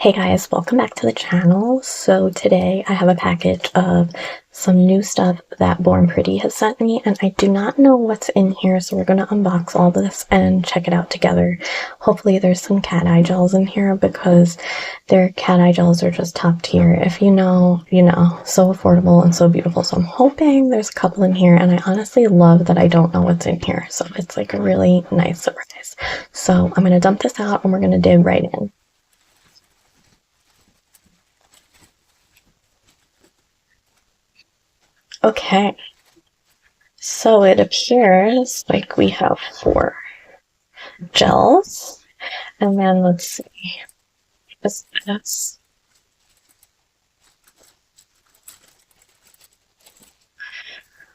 Hey guys, welcome back to the channel. So today I have a package of some new stuff that Born Pretty has sent me, and I do not know what's in here, so we're going to unbox all this and check it out together. Hopefully there's some cat eye gels in here because their cat eye gels are just top tier. If you know, you know. So affordable and so beautiful. So I'm hoping there's a couple in here, and I honestly love that I don't know what's in here. So it's like a really nice surprise. So I'm going to dump this out and we're going to dig right in. Okay, so it appears like we have 4 gels, and then let's see, what's this?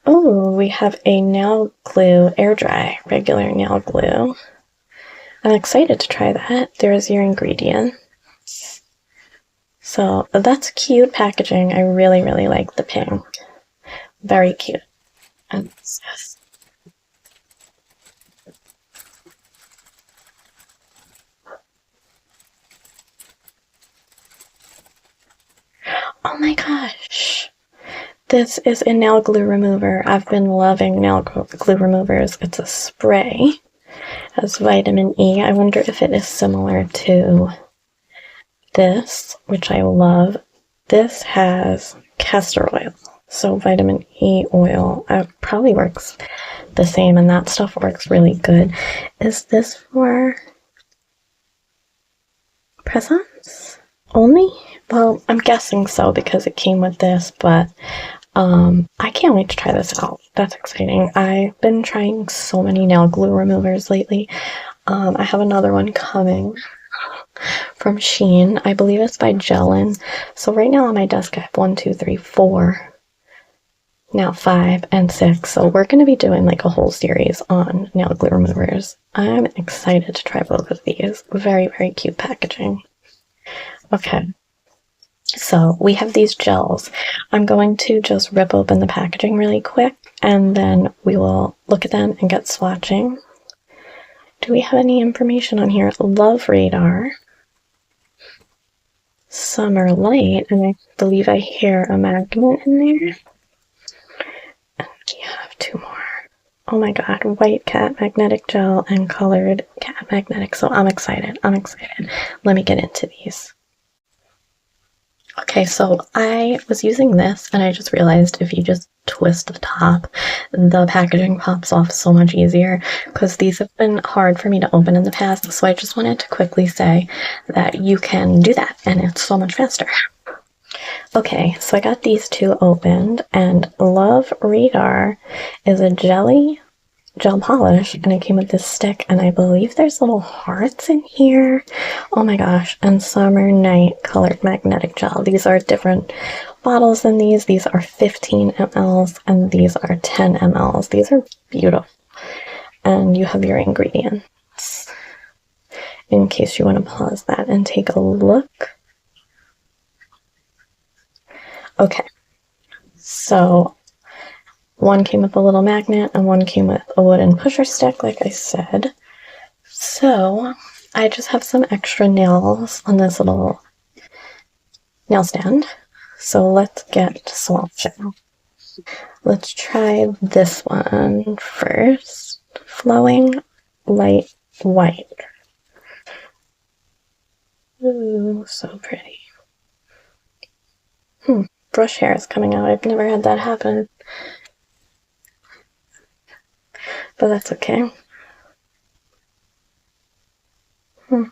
Oh, we have a nail glue air dry, regular nail glue. I'm excited to try that. There's your ingredients. So that's cute packaging. I really, really like the pink. Very cute. And yes. Oh my gosh. This is a nail glue remover. I've been loving nail glue removers. It's a spray. Has vitamin E. I wonder if it is similar to this, which I love. This has castor oil. So vitamin E oil probably works the same, and that stuff works really good. Is this for presents only? Well, I'm guessing so because it came with this, but I can't wait to try this out. That's exciting. I've been trying so many nail glue removers lately. I have another one coming from Shein. I believe it's by Gelin. So right now on my desk I have 1, 2, 3, 4. Now 5 and 6. So we're going to be doing like a whole series on nail glue removers. I'm excited to try both of these. Very, very cute packaging. Okay. So we have these gels. I'm going to just rip open the packaging really quick, and then we will look at them and get swatching. Do we have any information on here? Love Radar, Summer Light, and I believe I hear a magnet in there. And we have 2 more. Oh my god, white cat magnetic gel and colored cat magnetic. So I'm excited. I'm excited. Let me get into these. Okay, so I was using this and I just realized if you just twist the top, the packaging pops off so much easier because these have been hard for me to open in the past. So I just wanted to quickly say that you can do that and it's so much faster. Okay, so I got these 2 opened, and Love Radar is a gel polish, and it came with this stick, and I believe there's little hearts in here. Oh my gosh. And Summer Night colored magnetic gel. These are different bottles than these. These are 15 mLs and these are 10 mLs. These are beautiful. And you have your ingredients in case you want to pause that and take a look. Okay, so one came with a little magnet and one came with a wooden pusher stick, like I said. So I just have some extra nails on this little nail stand. So let's get swatching. Let's try this one first. Flowing Light White. Ooh, so pretty. Brush hair is coming out. I've never had that happen. But that's okay. I'm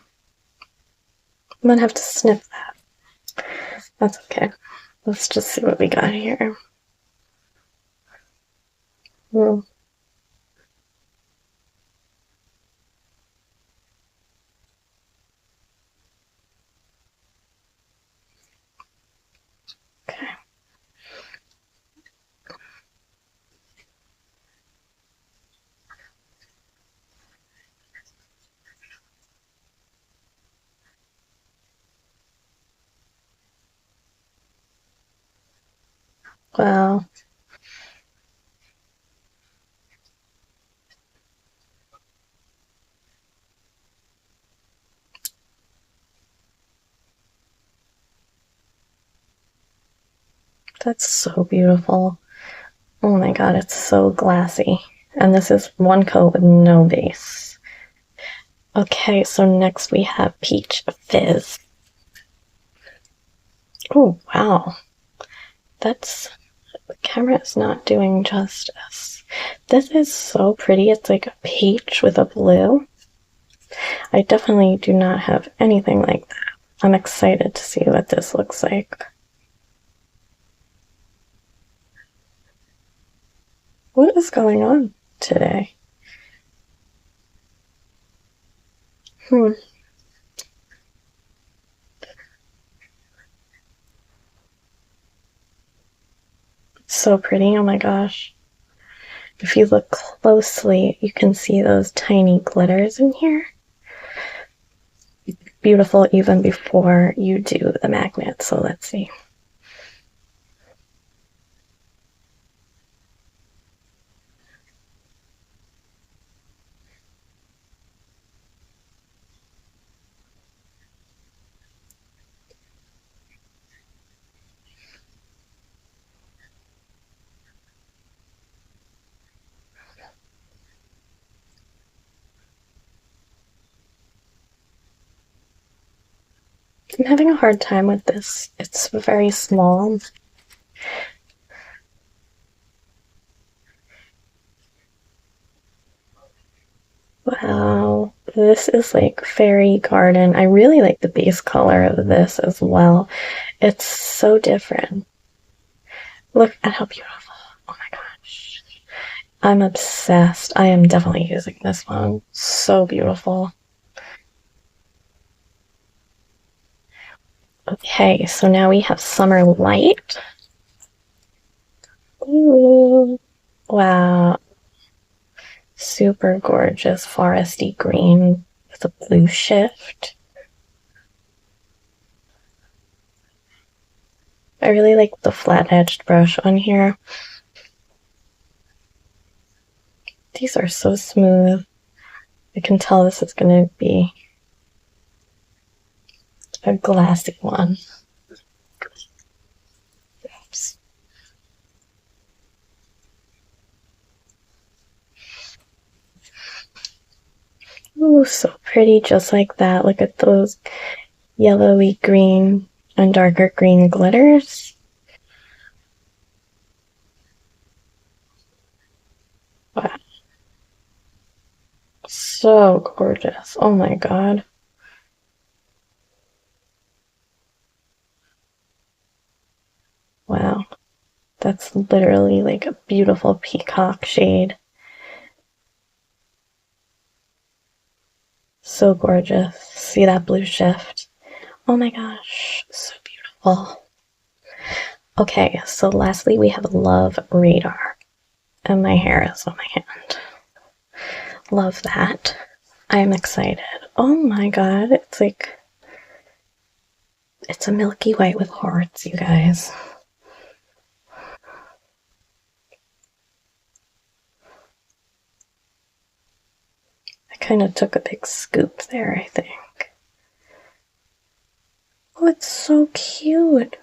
gonna have to sniff that. That's okay. Let's just see what we got here. Mm. Okay. Wow. That's so beautiful. Oh my god, it's so glassy. And this is one coat with no base. Okay, so next we have Peach Fizz. Oh wow. That's... the camera is not doing justice. This is so pretty. It's like a peach with a blue. I definitely do not have anything like that. I'm excited to see what this looks like. What is going on today? So pretty, oh my gosh. If you look closely, you can see those tiny glitters in here. Beautiful even before you do the magnet, so let's see. I'm having a hard time with this. It's very small. Wow, this is like fairy garden. I really like the base color of this as well. It's so different. Look at how beautiful. Oh my gosh. I'm obsessed. I am definitely using this one. So beautiful. Okay, so now we have Summer Light. Ooh, wow. Super gorgeous foresty green with a blue shift. I really like the flat-edged brush on here. These are so smooth. I can tell this is going to be a glassy one. Oops. Ooh, so pretty, just like that. Look at those yellowy green and darker green glitters. Wow. So gorgeous. Oh my god. Wow. That's literally like a beautiful peacock shade. So gorgeous. See that blue shift? Oh my gosh. So beautiful. Okay, so lastly we have Love Radar. And my hair is on my hand. Love that. I'm excited. Oh my god, it's like... it's a milky white with hearts, you guys. I kind of took a big scoop there, I think. Oh, it's so cute.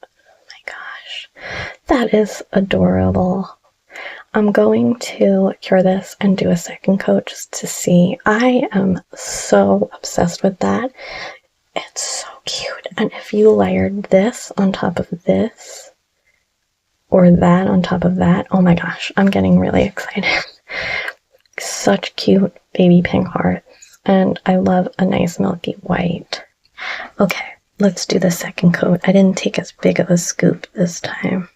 Oh my gosh. That is adorable. I'm going to cure this and do a second coat just to see. I am so obsessed with that. It's so cute. And if you layered this on top of this, or that on top of that, oh my gosh, I'm getting really excited. Such cute baby pink hearts. And I love a nice milky white. Okay, let's do the second coat. I didn't take as big of a scoop this time.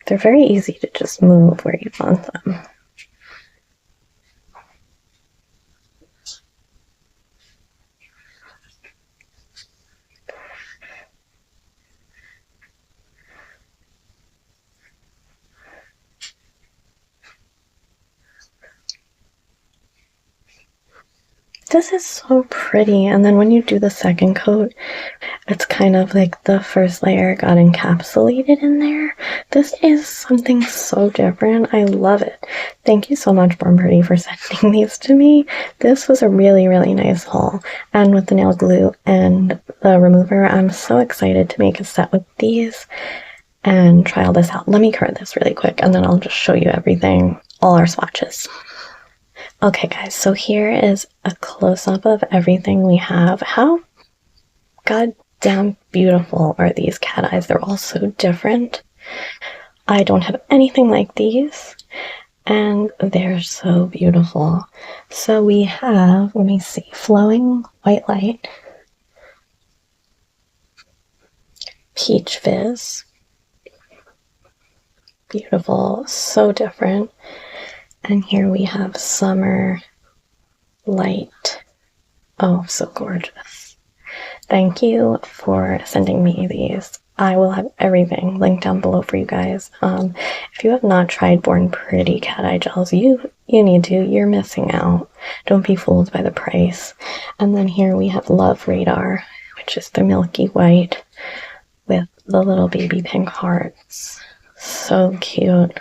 They're very easy to just move where you want them. This is so pretty, and then when you do the second coat, It's kind of like the first layer got encapsulated in there. This is something so different. I love it. Thank you so much, Born Pretty, for sending these to me. This was a really, really nice haul. And with the nail glue and the remover, I'm so excited to make a set with these and try all this out. Let me curl this really quick and then I'll just show you everything, all our swatches. Okay guys, so here is a close-up of everything we have. How goddamn beautiful are these cat eyes? They're all so different. I don't have anything like these, and they're so beautiful. So we have, let me see, flowing white light, peach fizz, beautiful, so different. And here we have summer light. Oh, so gorgeous. Thank you for sending me these. I will have everything linked down below for you guys. If you have not tried Born Pretty cat eye gels, you need to. You're missing out. Don't be fooled by the price. And then here we have Love Radar, which is the milky white with the little baby pink hearts. So cute.